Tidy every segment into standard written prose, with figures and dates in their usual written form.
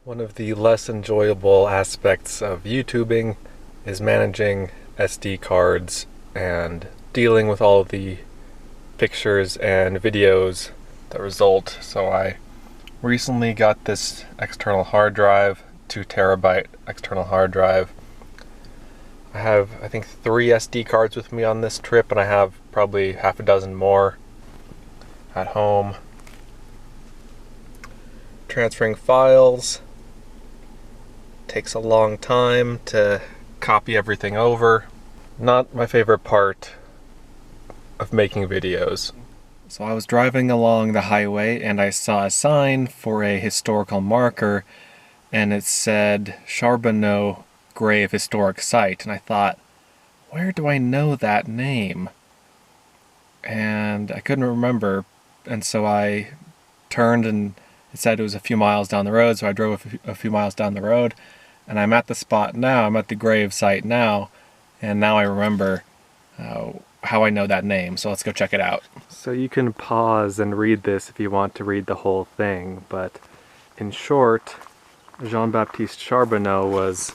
One of the less enjoyable aspects of YouTubing is managing SD cards and dealing with all of the pictures and videos that result. So I recently got this external hard drive, 2 terabyte external hard drive. I have, I think, 3 SD cards with me on this trip, and I have probably half a dozen more at home. Transferring files takes a long time to copy everything over. Not my favorite part of making videos. So I was driving along the highway and I saw a sign for a historical marker, and it said Charbonneau Grave Historic Site, and I thought, where do I know that name? And I couldn't remember, and so I turned, and it said it was a few miles down the road, so I drove a few miles down the road, and I'm at the spot now. I'm at the grave site now, and now I remember how I know that name, so let's go check it out. So you can pause and read this if you want to read the whole thing, but in short, Jean-Baptiste Charbonneau was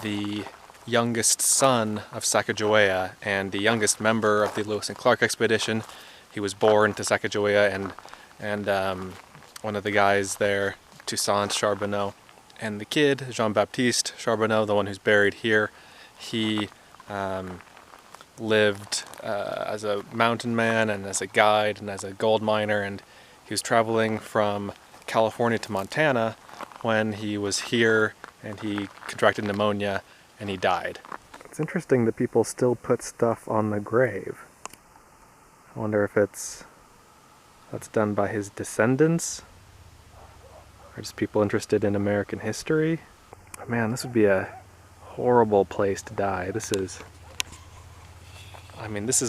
the youngest son of Sacagawea and the youngest member of the Lewis and Clark expedition. He was born to Sacagawea and one of the guys there, Toussaint Charbonneau. And the kid, Jean-Baptiste Charbonneau, the one who's buried here, he lived as a mountain man and as a guide and as a gold miner, and he was traveling from California to Montana when he was here and he contracted pneumonia and he died. It's interesting that people still put stuff on the grave. I wonder if that's done by his descendants? Or just people interested in American history? Oh, man, this would be a horrible place to die. This is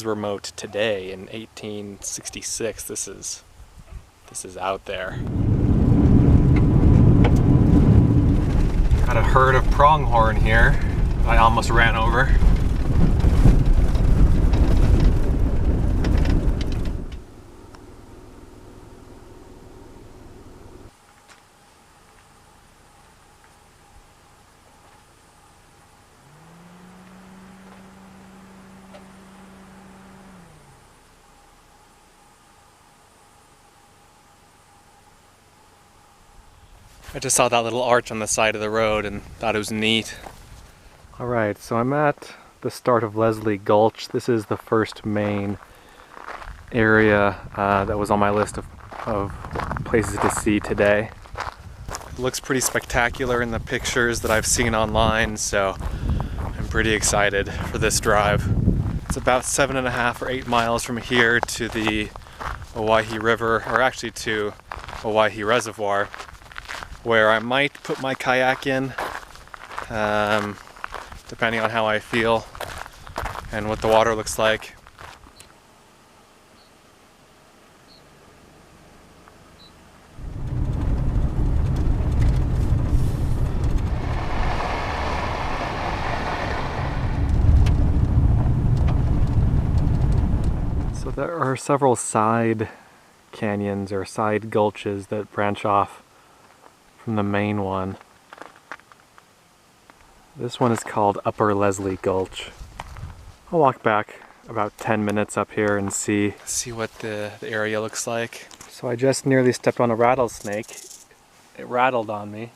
remote today in 1866. This is out there. Got a herd of pronghorn here I almost ran over. I just saw that little arch on the side of the road and thought it was neat. Alright, so I'm at the start of Leslie Gulch. This is the first main area that was on my list of places to see today. It looks pretty spectacular in the pictures that I've seen online, so I'm pretty excited for this drive. It's about 7.5 or 8 miles from here to the Owyhee River, or actually to Owyhee Reservoir, where I might put my kayak in, depending on how I feel and what the water looks like. So there are several side canyons or side gulches that branch off from the main one. This one is called Upper Leslie Gulch. I'll walk back about 10 minutes up here and see what the area looks like. So I just nearly stepped on a rattlesnake. It rattled on me.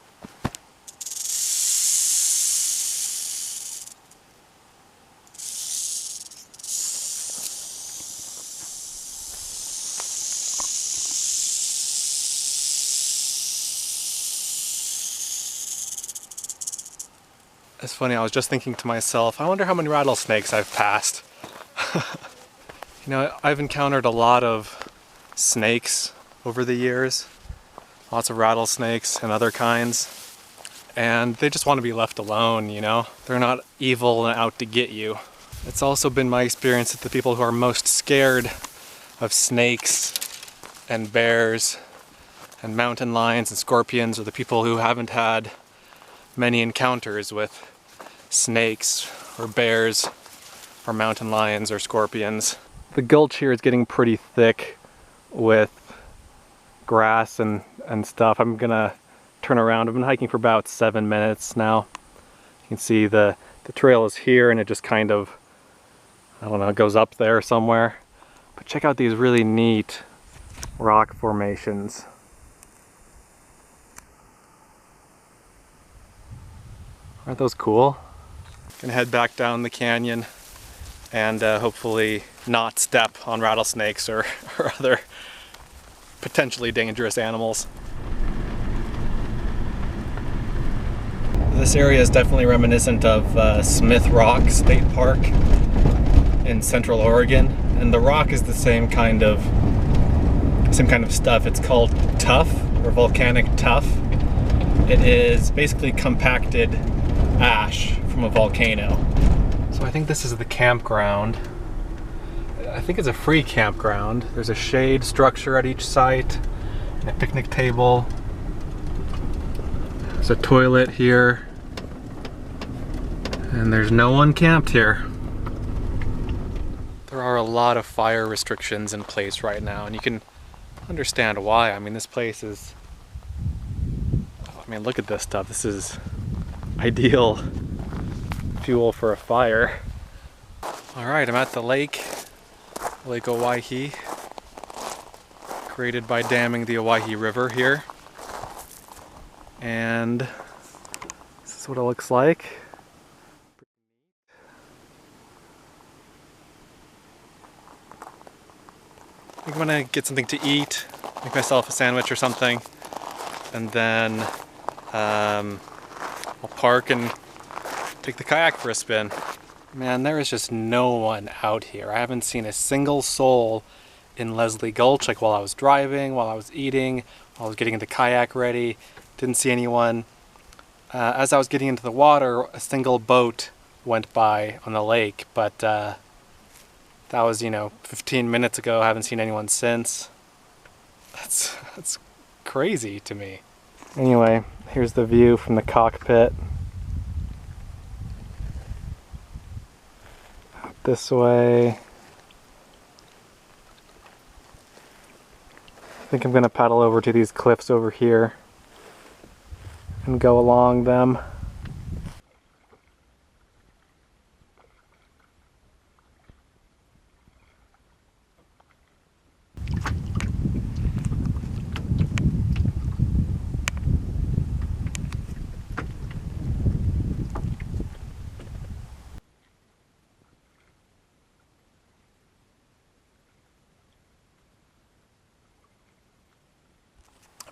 It's funny, I was just thinking to myself, I wonder how many rattlesnakes I've passed. You know, I've encountered a lot of snakes over the years, lots of rattlesnakes and other kinds, and they just want to be left alone, you know? They're not evil and out to get you. It's also been my experience that the people who are most scared of snakes and bears and mountain lions and scorpions are the people who haven't had many encounters with snakes or bears or mountain lions or scorpions. The gulch here is getting pretty thick with grass and stuff. I'm gonna turn around. I've been hiking for about 7 minutes now. You can see the trail is here and it just kind of, I don't know, goes up there somewhere. But check out these really neat rock formations. Aren't those cool? Gonna head back down the canyon and hopefully not step on rattlesnakes or other potentially dangerous animals. This area is definitely reminiscent of Smith Rock State Park in Central Oregon, and the rock is the same kind of stuff. It's called tuff or volcanic tuff. It is basically compacted ash from a volcano. So I think this is the campground. I think it's a free campground. There's a shade structure at each site, and a picnic table. There's a toilet here, and there's no one camped here. There are a lot of fire restrictions in place right now, and you can understand why. I mean, this place is, I mean, look at this stuff. This is ideal fuel for a fire. All right, I'm at the lake, Lake Owyhee, created by damming the Owyhee River here. And this is what it looks like. I think I'm gonna get something to eat, make myself a sandwich or something, and then I'll park and take the kayak for a spin. Man, there is just no one out here. I haven't seen a single soul in Leslie Gulch, like while I was driving, while I was eating, while I was getting the kayak ready. Didn't see anyone. As I was getting into the water, a single boat went by on the lake, but that was, 15 minutes ago. I haven't seen anyone since. That's crazy to me. Anyway, here's the view from the cockpit. Out this way. I think I'm gonna paddle over to these cliffs over here and go along them.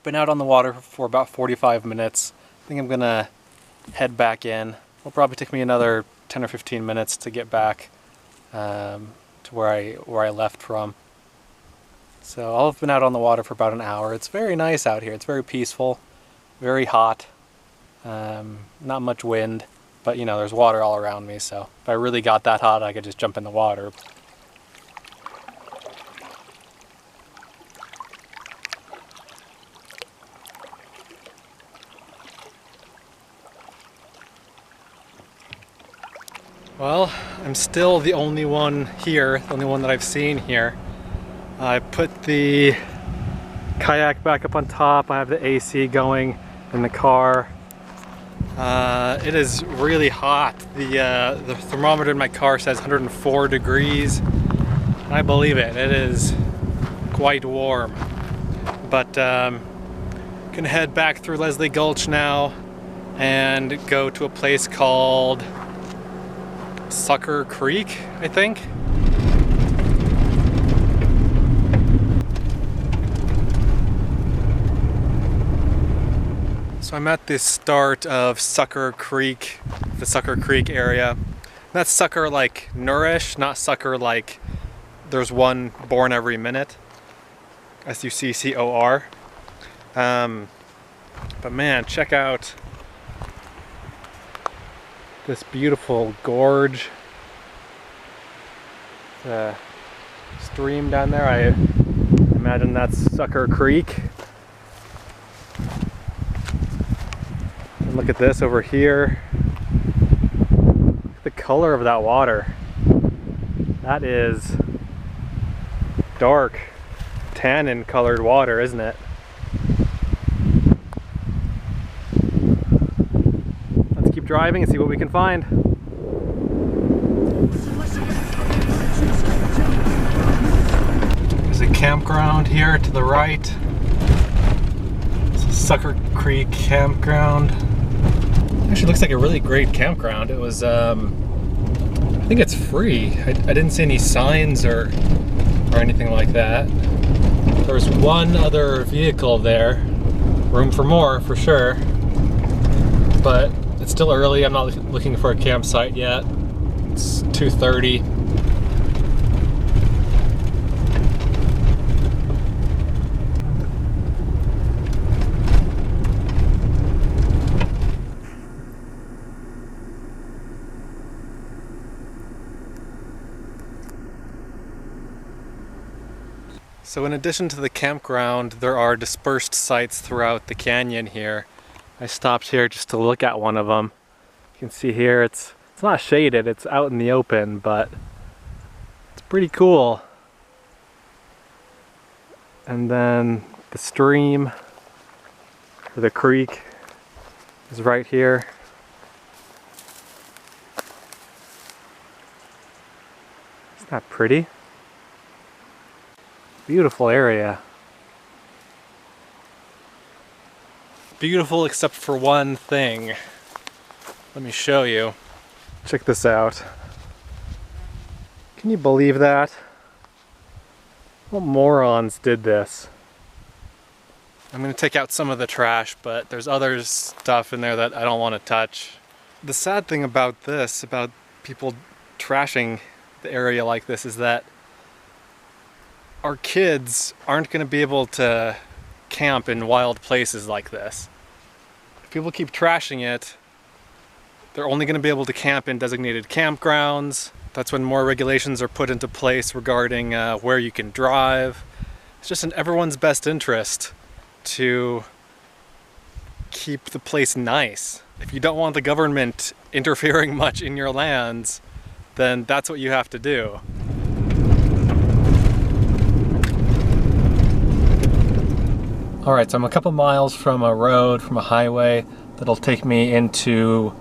Been out on the water for about 45 minutes. I think I'm gonna head back in. It'll probably take me another 10 or 15 minutes to get back to where I left from. So I've been out on the water for about an hour. It's very nice out here. It's very peaceful, very hot, not much wind, but there's water all around me, so if I really got that hot, I could just jump in the water. Well, I'm still the only one here, the only one that I've seen here. I put the kayak back up on top. I have the AC going in the car. It is really hot. The thermometer in my car says 104 degrees. I believe it. It is quite warm. But I'm gonna head back through Leslie Gulch now and go to a place called Succor Creek, I think. So I'm at the start of Succor Creek, the Succor Creek area. That's sucker like nourish, not sucker like there's one born every minute. S-U-C-C-O-R. But man, check out this beautiful gorge. The stream down there, I imagine that's Succor Creek. And Look at this over here. Look at the color of that water. That is dark, tannin colored water, isn't it? Let's keep driving and see what we can find. There's a campground here to the right. It's a Succor Creek campground. Actually looks like a really great campground. It was, I think it's free. I didn't see any signs or anything like that. There's one other vehicle there. Room for more, for sure. But it's still early. I'm not looking for a campsite yet. It's 2:30. So in addition to the campground, there are dispersed sites throughout the canyon here. I stopped here just to look at one of them. You can see here it's not shaded, it's out in the open, but it's pretty cool. And then the stream, or the creek, is right here. Isn't that pretty? Beautiful area. Beautiful except for one thing. Let me show you. Check this out. Can you believe that? What morons did this? I'm gonna take out some of the trash, but there's other stuff in there that I don't want to touch. The sad thing about this, about people trashing the area like this, is that our kids aren't going to be able to camp in wild places like this. If people keep trashing it, they're only going to be able to camp in designated campgrounds. That's when more regulations are put into place regarding where you can drive. It's just in everyone's best interest to keep the place nice. If you don't want the government interfering much in your lands, then that's what you have to do. Alright, so I'm a couple miles from a road, from a highway that'll take me into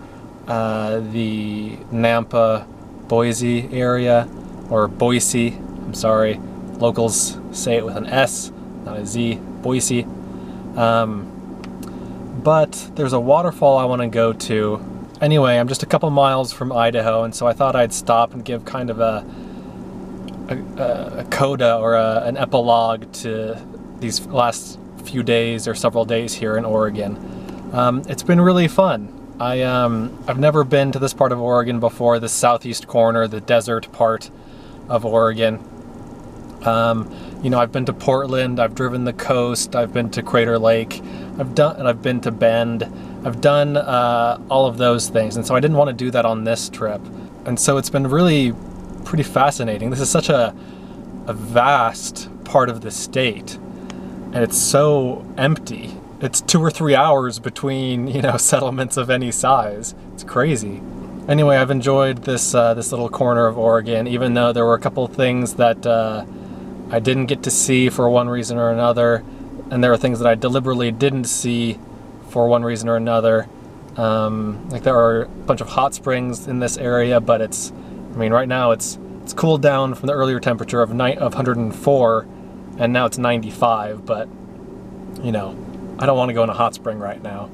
the Nampa, Boise area, or Boise, I'm sorry. Locals say it with an S, not a Z, Boise. But there's a waterfall I want to go to. Anyway, I'm just a couple miles from Idaho, and so I thought I'd stop and give kind of a coda or an epilogue to these last few days or several days here in Oregon. It's been really fun. I've never been to this part of Oregon before, the southeast corner, the desert part of Oregon. You know, I've been to Portland, I've driven the coast, I've been to Crater Lake, I've been to Bend. I've done all of those things, and so I didn't want to do that on this trip. And so it's been really pretty fascinating. This is such a vast part of the state. And it's so empty. It's 2 or 3 hours between, you know, settlements of any size. It's crazy. Anyway, I've enjoyed this this little corner of Oregon, even though there were a couple things that I didn't get to see for one reason or another, and there are things that I deliberately didn't see for one reason or another. Like there are a bunch of hot springs in this area, but it's, I mean, right now it's cooled down from the earlier temperature of 104. And now it's 95, but, you know, I don't want to go in a hot spring right now.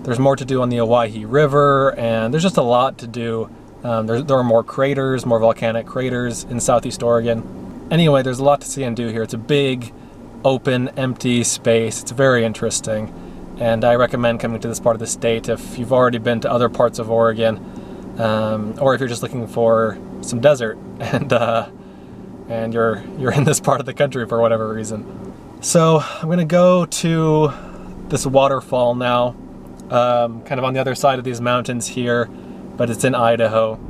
There's more to do on the Owyhee River, and there's just a lot to do. There are more craters, more volcanic craters in southeast Oregon. Anyway, there's a lot to see and do here. It's a big, open, empty space. It's very interesting, and I recommend coming to this part of the state if you've already been to other parts of Oregon, or if you're just looking for some desert and you're in this part of the country for whatever reason. So I'm gonna go to this waterfall now, kind of on the other side of these mountains here, but it's in Idaho.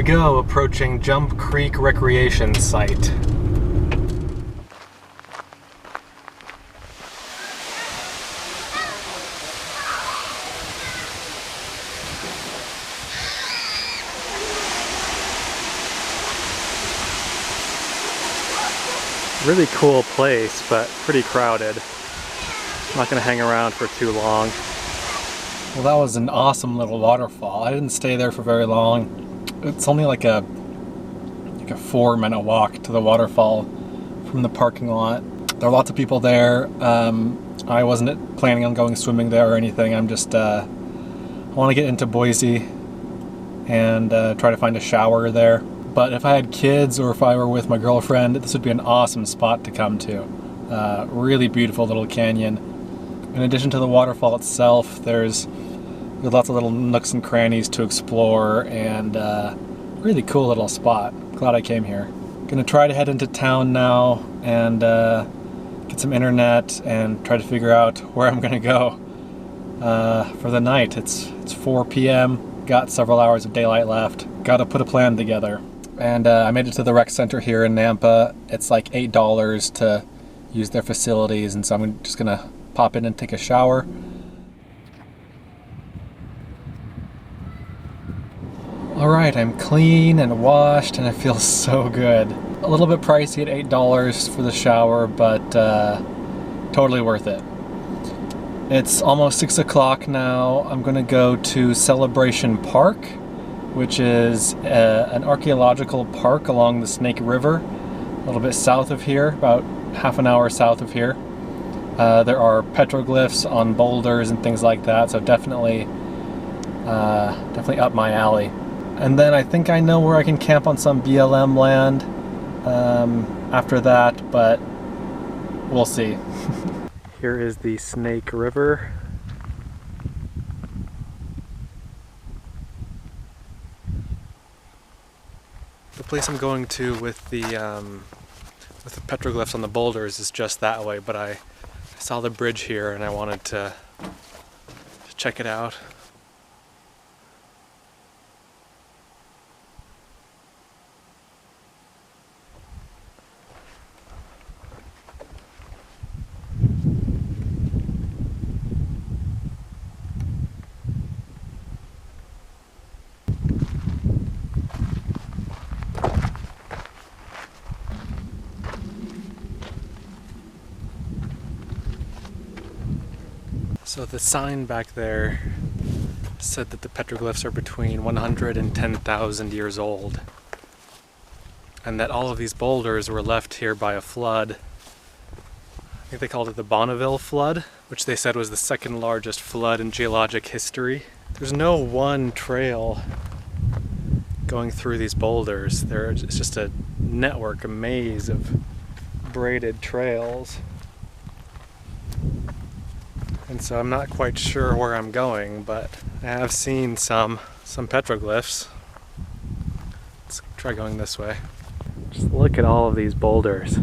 we go, approaching Jump Creek Recreation Site. Really cool place, but pretty crowded. I'm not gonna hang around for too long. Well, that was an awesome little waterfall. I didn't stay there for very long. It's only like a 4-minute walk to the waterfall from the parking lot. There are lots of people there. I wasn't planning on going swimming there or anything. I'm just, I want to get into Boise and try to find a shower there. But if I had kids or if I were with my girlfriend, this would be an awesome spot to come to. Really beautiful little canyon. In addition to the waterfall itself, there's lots of little nooks and crannies to explore, and really cool little spot. Glad I came here. Gonna try to head into town now and get some internet and try to figure out where I'm gonna go for the night. It's 4 p.m. Got several hours of daylight left. Gotta put a plan together. And I made it to the rec center here in Nampa. It's like $8 to use their facilities, and so I'm just gonna pop in and take a shower. Alright, I'm clean and washed and it feels so good. A little bit pricey at $8 for the shower, but totally worth it. It's almost 6 o'clock now. I'm gonna go to Celebration Park, which is an archaeological park along the Snake River, a little bit south of here, about half an hour south of here. There are petroglyphs on boulders and things like that, so definitely up my alley. And then I think I know where I can camp on some BLM land after that, but we'll see. Here is the Snake River. The place I'm going to with the petroglyphs on the boulders is just that way, but I saw the bridge here and I wanted to check it out. So the sign back there said that the petroglyphs are between 100 and 10,000 years old, and that all of these boulders were left here by a flood. I think they called it the Bonneville flood, which they said was the second largest flood in geologic history. There's no one trail going through these boulders. It's just a network, a maze of braided trails. And so I'm not quite sure where I'm going, but I have seen some petroglyphs. Let's try going this way. Just look at all of these boulders.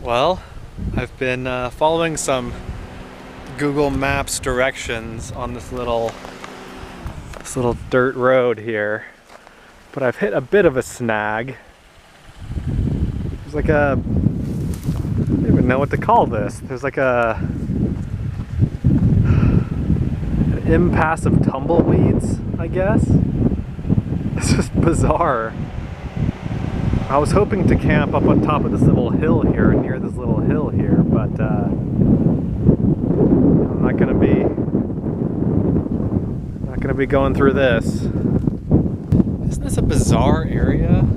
Well, I've been following some Google Maps directions on this little dirt road here, but I've hit a bit of a snag. There's like I don't even know what to call this. There's like an impasse of tumbleweeds, I guess. It's just bizarre. I was hoping to camp up on top of this little hill here, near this little hill here, but I'm not gonna be going through this. Isn't this a bizarre area?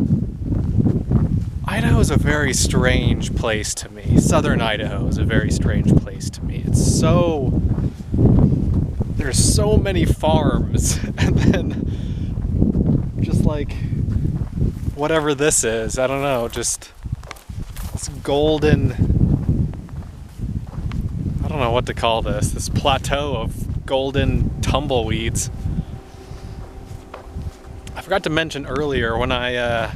Idaho is a very strange place to me. Southern Idaho is a very strange place to me. It's so... there's so many farms, and then just like whatever this is, I don't know, just this golden, I don't know what to call this plateau of golden tumbleweeds. I forgot to mention earlier, when I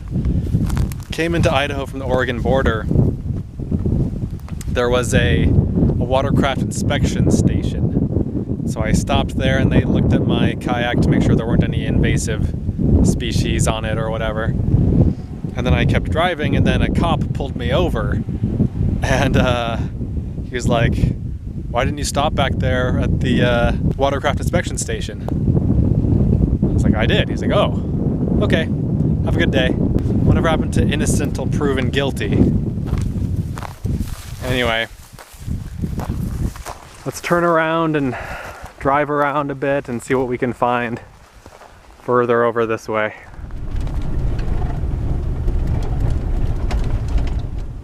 came into Idaho from the Oregon border, there was a watercraft inspection station. So I stopped there and they looked at my kayak to make sure there weren't any invasive species on it or whatever. And then I kept driving, and then a cop pulled me over, and he was like, "Why didn't you stop back there at the watercraft inspection station?" I was like, "I did." He's like, "Oh, okay, have a good day." Whatever happened to innocent till proven guilty? Anyway, let's turn around and drive around a bit and see what we can find further over this way.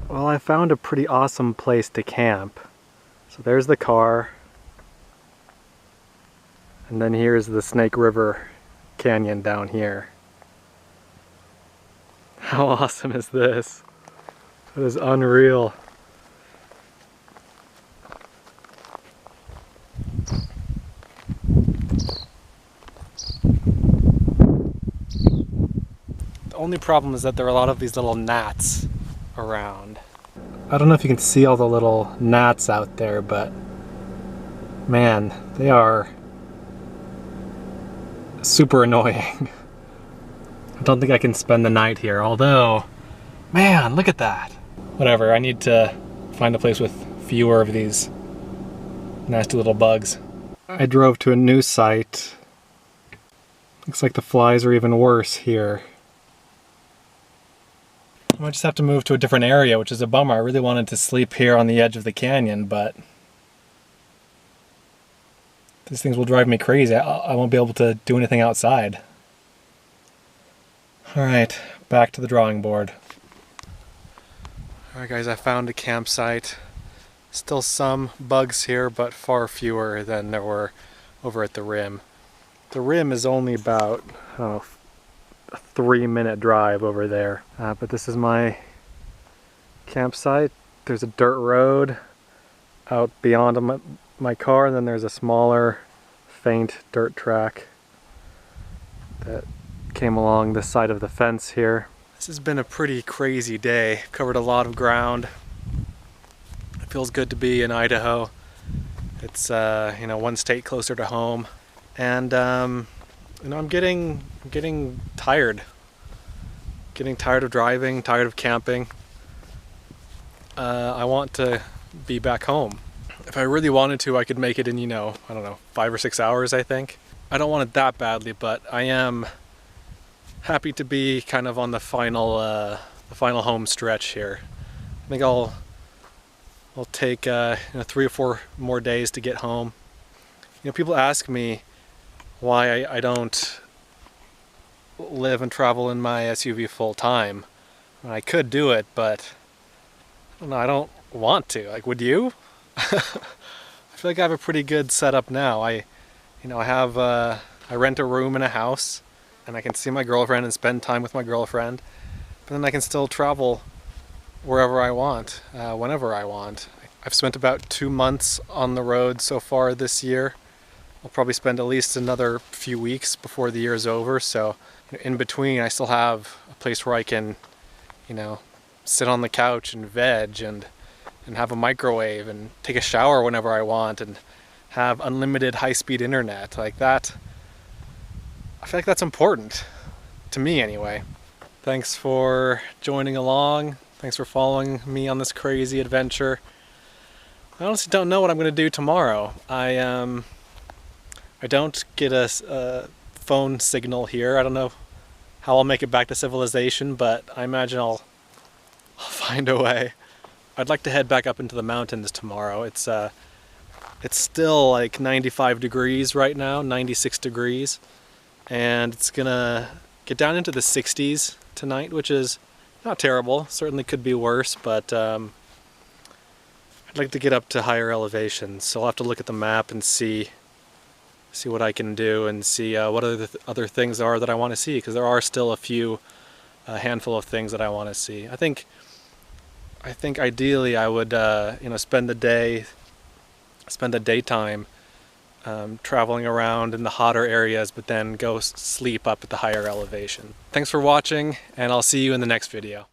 Well, I found a pretty awesome place to camp. So there's the car, and then here's the Snake River Canyon down here. How awesome is this? It is unreal. The only problem is that there are a lot of these little gnats around. I don't know if you can see all the little gnats out there, but man, they are super annoying. I don't think I can spend the night here, although, man, look at that. Whatever, I need to find a place with fewer of these nasty little bugs. I drove to a new site. Looks like the flies are even worse here. I might just have to move to a different area, which is a bummer. I really wanted to sleep here on the edge of the canyon, but these things will drive me crazy. I won't be able to do anything outside. Alright, back to the drawing board. Alright guys, I found a campsite. Still some bugs here, but far fewer than there were over at the rim. The rim is only about, I don't know, a 3-minute drive over there. But this is my campsite. There's a dirt road out beyond my car, and then there's a smaller, faint dirt track that came along this side of the fence here. This has been a pretty crazy day. Covered a lot of ground. It feels good to be in Idaho. It's you know, one state closer to home, and you know, I'm getting tired. Getting tired of driving, tired of camping. I want to be back home. If I really wanted to, I could make it in, you know, I don't know, 5 or 6 hours, I think. I don't want it that badly, but I am happy to be kind of on the final home stretch here. I think I'll take you know, 3 or 4 more days to get home. You know, people ask me why I don't live and travel in my SUV full time. I could do it, but I don't know, I don't want to. Like, would you? I feel like I have a pretty good setup now. I rent a room in a house, and I can see my girlfriend and spend time with my girlfriend, but then I can still travel wherever I want, whenever I want. I've spent about 2 months on the road so far this year. I'll probably spend at least another few weeks before the year's over, so in between I still have a place where I can, you know, sit on the couch and veg and have a microwave and take a shower whenever I want and have unlimited high-speed internet. Like that, I feel like that's important, to me anyway. Thanks for joining along. Thanks for following me on this crazy adventure. I honestly don't know what I'm going to do tomorrow. I don't get a phone signal here. I don't know how I'll make it back to civilization, but I imagine I'll find a way. I'd like to head back up into the mountains tomorrow. It's still like 95 degrees right now, 96 degrees, and it's gonna get down into the 60s tonight, which is not terrible. Certainly could be worse, but I'd like to get up to higher elevations. So I'll have to look at the map and see what I can do, and see what other things there are that I want to see, because there are still a handful of things that I want to see. I think ideally I would spend the daytime traveling around in the hotter areas, but then go sleep up at the higher elevation. Thanks for watching, and I'll see you in the next video.